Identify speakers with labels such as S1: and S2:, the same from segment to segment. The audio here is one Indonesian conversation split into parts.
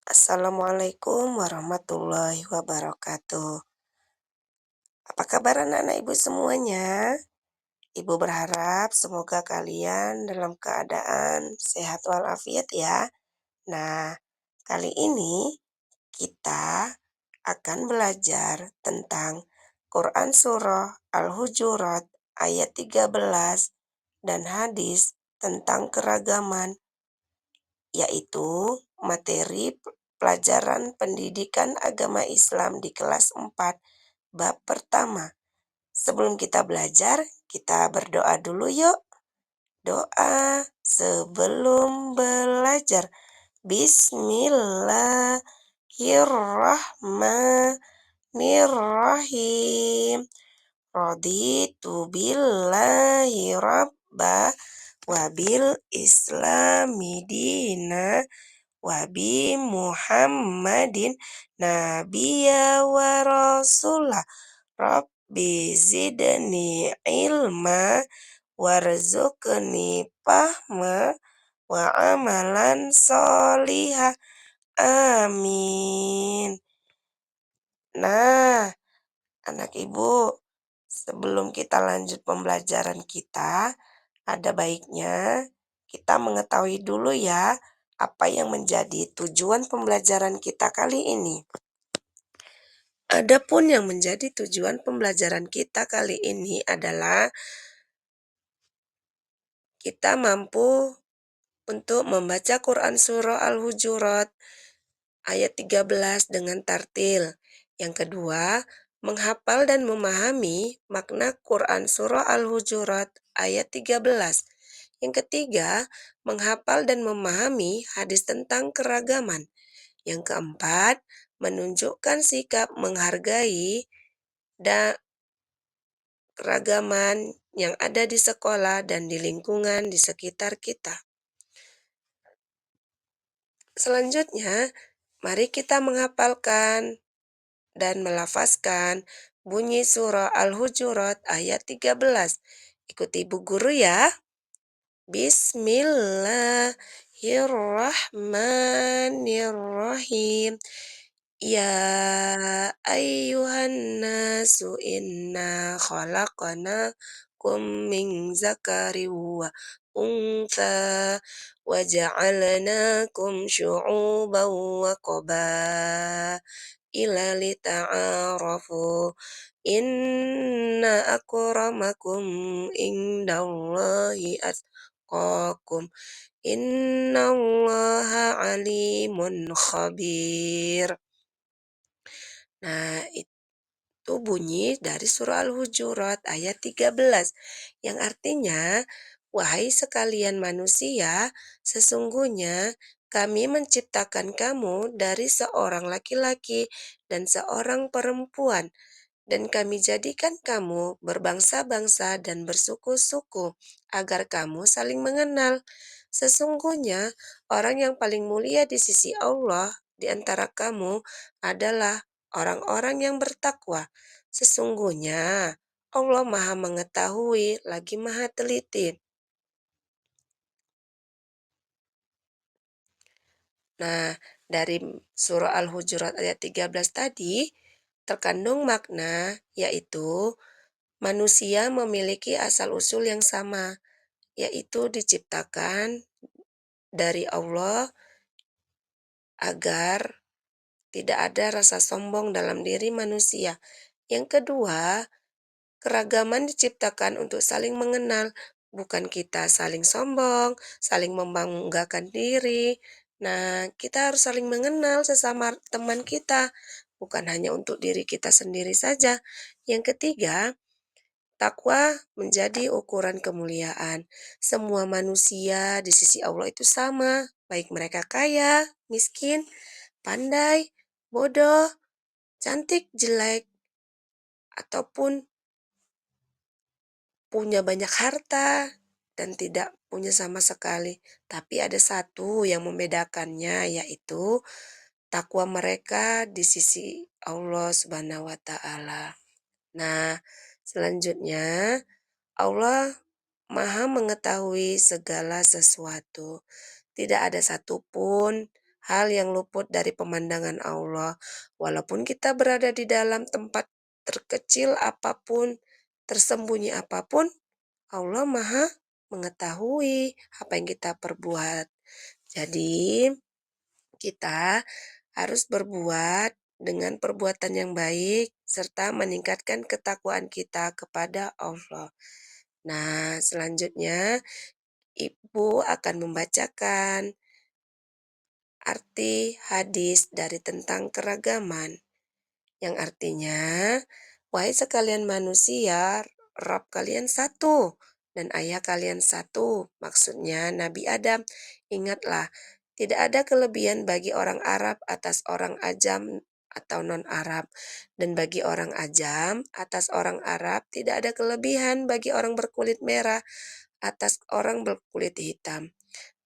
S1: Assalamualaikum warahmatullahi wabarakatuh. Apa kabar anak-anak ibu semuanya? Ibu berharap semoga kalian dalam keadaan sehat walafiat ya. Nah, kali ini kita akan belajar tentang Quran Surah Al-Hujurat ayat 13 dan hadis tentang keragaman, yaitu materi pelajaran pendidikan agama Islam di kelas 4 bab pertama. Sebelum kita belajar, kita berdoa dulu yuk. Doa sebelum belajar. Bismillahirrahmanirrahim. Raditu billahi rabba wabil islami dina wabi Muhammadin nabiyya wa rasulah. Rabbi zidni ilma warzuqni fahma wa amalan solihah. Amin. Nah, anak ibu, sebelum kita lanjut pembelajaran kita, ada baiknya kita mengetahui dulu ya apa yang menjadi tujuan pembelajaran kita kali ini. Adapun yang menjadi tujuan pembelajaran kita kali ini adalah kita mampu untuk membaca Quran Surah Al-Hujurat ayat 13 dengan tartil. Yang kedua, menghafal dan memahami makna Quran Surah Al-Hujurat ayat 13. Yang ketiga, menghafal dan memahami hadis tentang keragaman. Yang keempat, menunjukkan sikap menghargai dan keragaman yang ada di sekolah dan di lingkungan di sekitar kita. Selanjutnya, mari kita menghafalkan dan melafazkan bunyi surah Al-Hujurat ayat 13. Ikuti ibu guru ya. Bismillahirrahmanirrahim. Ya ayyuhan nasu inna khalaqnakum min zakari wa untha wa ja'alnakum syu'uban wa qabaila lita'arafu. Inna akramakum indallahi atqakum. Innallaha alimun khabir. Nah, itu bunyi dari surah Al-Hujurat ayat 13 yang artinya, wahai sekalian manusia, sesungguhnya kami menciptakan kamu dari seorang laki-laki dan seorang perempuan, dan kami jadikan kamu berbangsa-bangsa dan bersuku-suku, agar kamu saling mengenal. Sesungguhnya orang yang paling mulia di sisi Allah di antara kamu adalah orang-orang yang bertakwa. Sesungguhnya Allah Maha Mengetahui lagi Maha Teliti. Nah, dari surah Al-Hujurat ayat 13 tadi terkandung makna, yaitu manusia memiliki asal-usul yang sama, yaitu diciptakan dari Allah agar tidak ada rasa sombong dalam diri manusia. Yang kedua, keragaman diciptakan untuk saling mengenal, bukan kita saling sombong, saling membanggakan diri. Nah, kita harus saling mengenal sesama teman kita, bukan hanya untuk diri kita sendiri saja. Yang ketiga, takwa menjadi ukuran kemuliaan. Semua manusia di sisi Allah itu sama, baik mereka kaya, miskin, pandai, bodoh, cantik, jelek, ataupun punya banyak harta dan tidak punya sama sekali. Tapi ada satu yang membedakannya, yaitu takwa mereka di sisi Allah Subhanahu wa Ta'ala. Nah, selanjutnya Allah Maha mengetahui segala sesuatu. Tidak ada satupun hal yang luput dari pemandangan Allah. Walaupun kita berada di dalam tempat terkecil apapun, tersembunyi apapun, Allah Maha mengetahui apa yang kita perbuat. Jadi, kita harus berbuat dengan perbuatan yang baik serta meningkatkan ketakwaan kita kepada Allah. Nah, selanjutnya Ibu akan membacakan arti hadis dari tentang keragaman, yang artinya, "Wahai sekalian manusia, Rabb kalian satu, dan ayah kalian satu." Maksudnya Nabi Adam. Ingatlah, tidak ada kelebihan bagi orang Arab atas orang Ajam atau non-Arab, dan bagi orang Ajam atas orang Arab tidak ada kelebihan bagi orang berkulit merah atas orang berkulit hitam.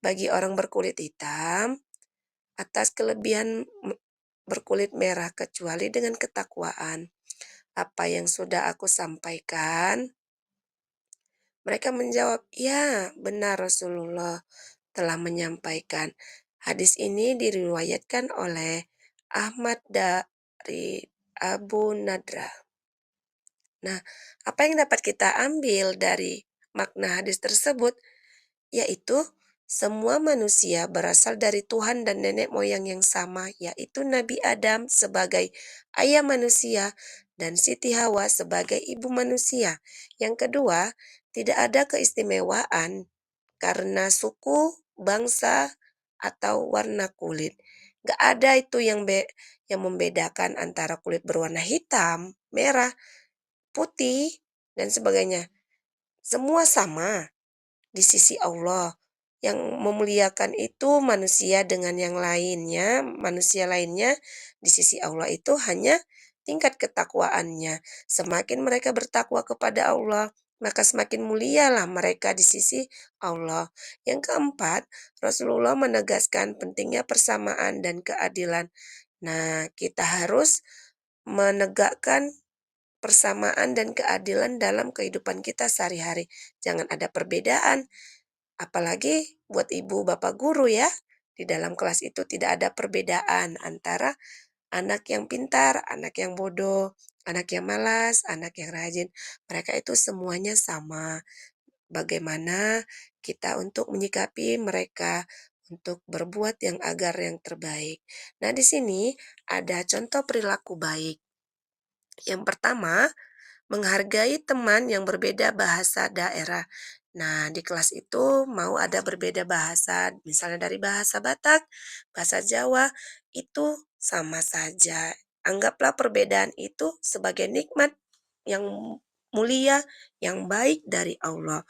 S1: Bagi orang berkulit hitam, atas kelebihan berkulit merah kecuali dengan ketakwaan. Apa yang sudah aku sampaikan? Mereka menjawab, "Ya, benar Rasulullah telah menyampaikan." Hadis ini diriwayatkan oleh Ahmad dari Abu Nadra. Nah, apa yang dapat kita ambil dari makna hadis tersebut? Yaitu semua manusia berasal dari Tuhan dan nenek moyang yang sama, yaitu Nabi Adam sebagai ayah manusia dan Siti Hawa sebagai ibu manusia. Yang kedua, tidak ada keistimewaan karena suku, bangsa, atau warna kulit. Gak ada itu yang membedakan antara kulit berwarna hitam, merah, putih, dan sebagainya. Semua sama di sisi Allah. Yang memuliakan itu manusia dengan yang lainnya, manusia lainnya di sisi Allah itu hanya tingkat ketakwaannya. Semakin mereka bertakwa kepada Allah, maka semakin mulialah mereka di sisi Allah. Yang keempat, Rasulullah menegaskan pentingnya persamaan dan keadilan. Nah, kita harus menegakkan persamaan dan keadilan dalam kehidupan kita sehari-hari. Jangan ada perbedaan. Apalagi buat ibu bapak guru ya, di dalam kelas itu tidak ada perbedaan antara anak yang pintar, anak yang bodoh, anak yang malas, anak yang rajin. Mereka itu semuanya sama. Bagaimana kita untuk menyikapi mereka untuk berbuat yang agar yang terbaik. Nah, di sini ada contoh perilaku baik. Yang pertama, menghargai teman yang berbeda bahasa daerah. Nah, di kelas itu mau ada berbeda bahasa, misalnya dari bahasa Batak, bahasa Jawa, itu sama saja. Anggaplah perbedaan itu sebagai nikmat yang mulia, yang baik dari Allah.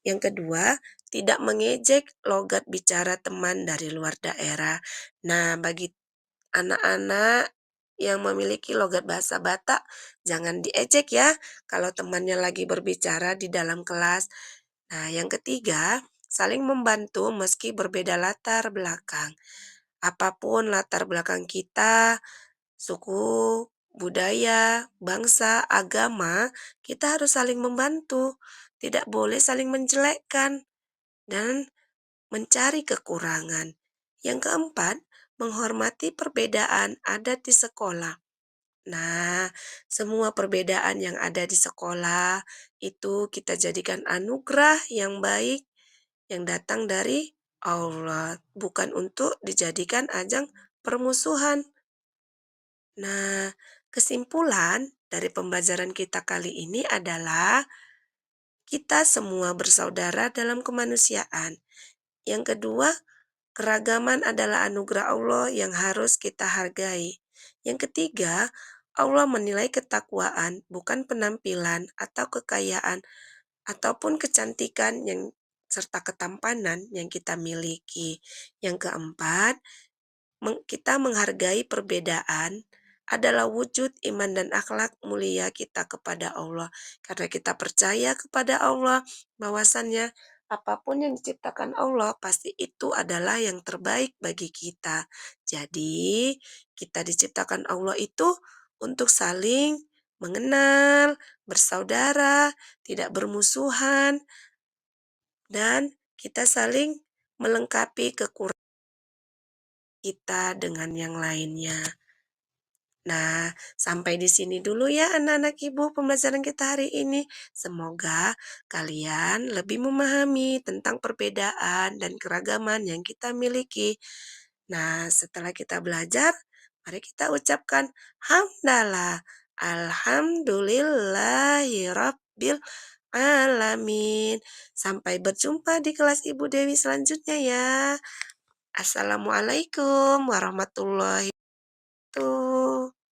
S1: Yang kedua, tidak mengejek logat bicara teman dari luar daerah. Nah, bagi anak-anak yang memiliki logat bahasa Batak, jangan diejek ya kalau temannya lagi berbicara di dalam kelas. Nah, yang ketiga, saling membantu meski berbeda latar belakang. Apapun latar belakang kita, suku, budaya, bangsa, agama, kita harus saling membantu. Tidak boleh saling menjelekkan dan mencari kekurangan. Yang keempat, menghormati perbedaan adat di sekolah. Nah, semua perbedaan yang ada di sekolah itu kita jadikan anugerah yang baik yang datang dari Allah, bukan untuk dijadikan ajang permusuhan. Nah, kesimpulan dari pembelajaran kita kali ini adalah kita semua bersaudara dalam kemanusiaan. Yang kedua, keragaman adalah anugerah Allah yang harus kita hargai. Yang ketiga, Allah menilai ketakwaan, bukan penampilan atau kekayaan, ataupun kecantikan yang serta ketampanan yang kita miliki. Yang keempat, kita menghargai perbedaan adalah wujud iman dan akhlak mulia kita kepada Allah. Karena kita percaya kepada Allah bahwasannya apapun yang diciptakan Allah pasti itu adalah yang terbaik bagi kita. Jadi, kita diciptakan Allah itu untuk saling mengenal, bersaudara, tidak bermusuhan, dan kita saling melengkapi kekurangan. kita dengan yang lainnya. Nah, sampai di sini dulu ya anak-anak ibu pembelajaran kita hari ini. Semoga kalian lebih memahami tentang perbedaan dan keragaman yang kita miliki. Nah, setelah kita belajar, mari kita ucapkan hamdalah. Alhamdulillahirabbil alamin. Sampai berjumpa di kelas Ibu Dewi selanjutnya ya. Assalamualaikum warahmatullahi wabarakatuh.